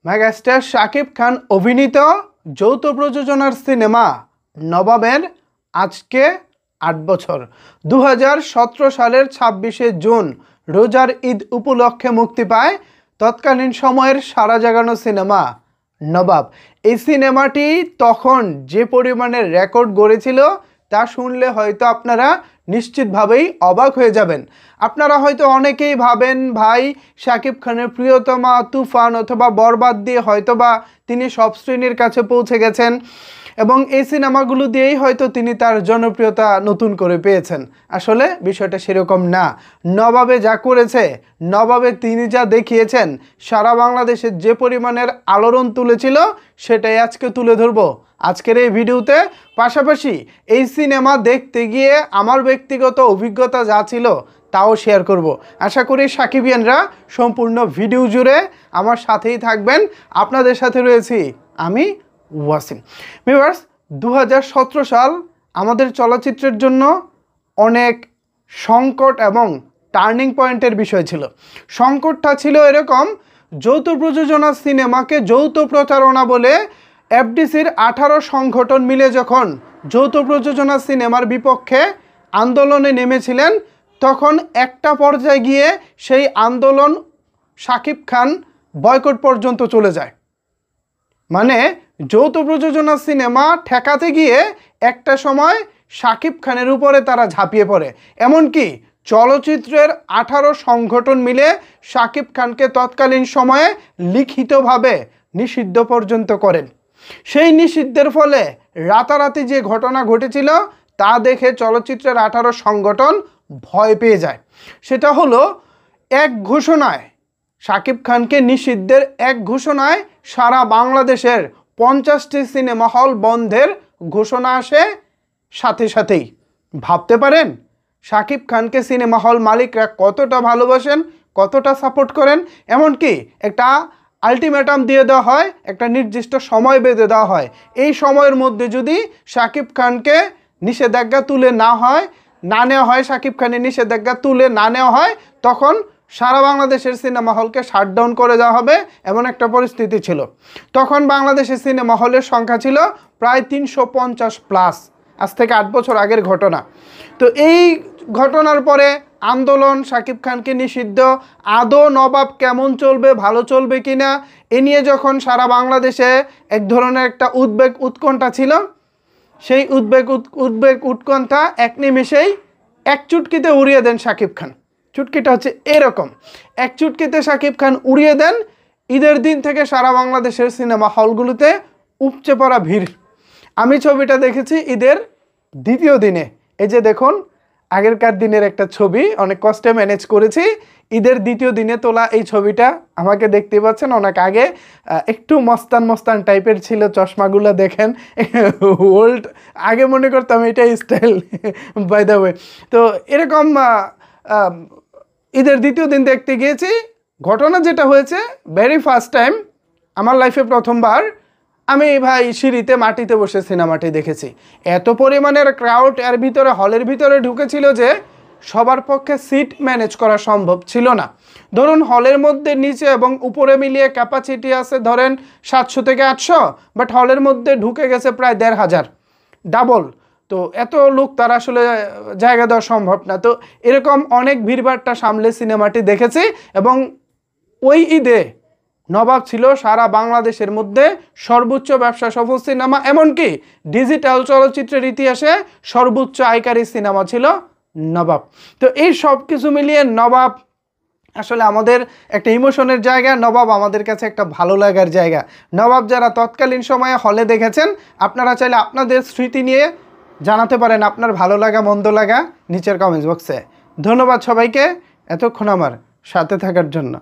Megastar Shakib Khan অভিনীত যৌথ প্রযোজনার cinema নবাবের আজকে ৮ বছর ২০১৭ সালের ২৬শে জুন রোজার ঈদ উপলক্ষে মুক্তি পায় তৎকালীন সময়ের সারা জাগানো সিনেমা নবাব। এই সিনেমাটি তখন যে পরিমাণের রেকর্ড গড়েছিল তা শুনলে হয়তো আপনারা নিশ্চিতভাবেই অবাক হয়ে যাবেন। আপনারা হয়তো অনেকেই ভাবেন ভাই শাকিব খানের প্রিয়তমা তুফান অথবা বরবাদ দিয়ে হয়তোবা তিনি সব শ্রেণীর কাছে পৌঁছে গেছেন এবং এই সিনেমাগুলো দিয়েই হয়তো তিনি তার জনপ্রিয়তা নতুন করে পেয়েছেন। আসলে বিষয়টা সেরকম না। নবাবে যা করেছে, নবাবে তিনি যা দেখিয়েছেন, সারা বাংলাদেশের যে পরিমাণের আলোড়ন তুলেছিল সেটাই আজকে তুলে ধরবো আজকের এই ভিডিওতে। পাশাপাশি এই সিনেমা দেখতে গিয়ে আমার ব্যক্তিগত অভিজ্ঞতা যা ছিল তাও শেয়ার করব। আশা করি সাকিবিয়ানরা সম্পূর্ণ ভিডিও জুড়ে আমার সাথেই থাকবেন। আপনাদের সাথে রয়েছি আমি ওয়াসিম। ভিউয়ার্স, ২০১৭ সাল আমাদের চলচ্চিত্রের জন্য অনেক সংকট এবং টার্নিং পয়েন্টের বিষয় ছিল। সংকটটা ছিল এরকম, যৌথ প্রযোজনা সিনেমাকে যৌথ প্রচারণা বলে এফডিসির 18 সংগঠন মিলে যখন যৌথ প্রযোজনা সিনেমার বিপক্ষে আন্দোলনে নেমেছিলেন, তখন একটা পর্যায়ে গিয়ে সেই আন্দোলন শাকিব খান বয়কট পর্যন্ত চলে যায়। মানে যৌথ প্রযোজনা সিনেমা ঠেকাতে গিয়ে একটা সময় শাকিব খানের উপরে তারা ঝাঁপিয়ে পড়ে। এমনকি চলচ্চিত্রের 18 সংগঠন মিলে শাকিব খানকে তৎকালীন সময়ে লিখিতভাবে নিষিদ্ধ পর্যন্ত করেন। সেই নিষিদ্ধের ফলে রাতারাতি যে ঘটনা ঘটেছিল তা দেখে চলচ্চিত্রের 18 সংগঠন ভয় পেয়ে যায়। সেটা হলো এক ঘোষণায়, শাকিব খানকে নিষিদ্ধের এক ঘোষণায় সারা বাংলাদেশের 50টি সিনেমা হল বন্ধের ঘোষণা আসে সাথে সাথেই। ভাবতে পারেন শাকিব খানকে সিনেমা হল মালিকরা কতটা ভালোবাসেন, কতটা সাপোর্ট করেন। এমনকি একটা আলটিমেটাম দিয়ে দেওয়া হয়, একটা নির্দিষ্ট সময় বেঁধে দেওয়া হয়। এই সময়ের মধ্যে যদি শাকিব খানকে নিষেধাজ্ঞা তুলে না নেওয়া হয়, শাকিব খানের নিষেধাজ্ঞা তুলে না নেওয়া হয়, তখন সারা বাংলাদেশের সিনেমা হলকে শাটডাউন করে দেওয়া হবে, এমন একটা পরিস্থিতি ছিল। তখন বাংলাদেশের সিনেমা হলের সংখ্যা ছিল প্রায় 350+। আজ থেকে 8 বছর আগের ঘটনা। তো এই ঘটনার পরে আন্দোলন, শাকিব খানকে নিষিদ্ধ, আদৌ নবাব কেমন চলবে, ভালো চলবে কিনা, এ নিয়ে যখন সারা বাংলাদেশে এক ধরনের একটা উদ্বেগ উৎকণ্ঠা ছিল, সেই উদ্বেগ উৎকণ্ঠা এক নিমেষেই এক চুটকিতে উড়িয়ে দেন শাকিব খান। চুটকিটা হচ্ছে এরকম, এক চুটকিতে শাকিব খান উড়িয়ে দেন। ঈদের দিন থেকে সারা বাংলাদেশের সিনেমা হলগুলোতে উপচে পড়া ভিড়। আমি ছবিটা দেখেছি ঈদের দ্বিতীয় দিনে। এই যে দেখুন, আগেরকার দিনের একটা ছবি, অনেক কষ্টে ম্যানেজ করেছি। ঈদের দ্বিতীয় দিনে তোলা এই ছবিটা আমাকে দেখতে পাচ্ছেন। অনেক আগে একটু মস্তান টাইপের ছিল, চশমাগুলো দেখেন ওল্ড। আগে মনে করতাম এটাই স্টাইল, বাই দ্য ওয়ে। তো এরকম ঈদের দ্বিতীয় দিন দেখতে গিয়েছি। ঘটনা যেটা হয়েছে, ভেরি ফার্স্ট টাইম আমার লাইফে প্রথমবার আমি ভাই সিঁড়িতে মাটিতে বসে সিনেমাটি দেখেছি। এত পরিমাণের ক্রাউড এর ভিতরে, হলের ভিতরে ঢুকেছিল যে সবার পক্ষে সিট ম্যানেজ করা সম্ভব ছিল না। ধরুন হলের মধ্যে নিচে এবং উপরে মিলিয়ে ক্যাপাসিটি আছে ধরেন 700 থেকে 800, বাট হলের মধ্যে ঢুকে গেছে প্রায় 1500, ডাবল। তো এত লোক তার আসলে জায়গা দেওয়া সম্ভব না। তো এরকম অনেক ভিড়ভাট্টা সামলে সিনেমাটি দেখেছি এবং ওই ঈদে নবাব ছিল সারা বাংলাদেশের মধ্যে সর্বোচ্চ ব্যবসা সফল সিনেমা। এমনকি ডিজিটাল চলচ্চিত্রের ইতিহাসে সর্বোচ্চ আয়কারী সিনেমা ছিল নবাব। তো এই সব কিছু মিলিয়ে নবাব আসলে আমাদের একটা ইমোশনের জায়গা। নবাব আমাদের কাছে একটা ভালো লাগার জায়গা। নবাব যারা তৎকালীন সময়ে হলে দেখেছেন, আপনারা চাইলে আপনাদের স্মৃতি নিয়ে জানাতে পারেন আপনার ভালো লাগা মন্দ লাগা নিচের কমেন্টস বক্সে। ধন্যবাদ সবাইকে এতক্ষণ আমার সাথে থাকার জন্য।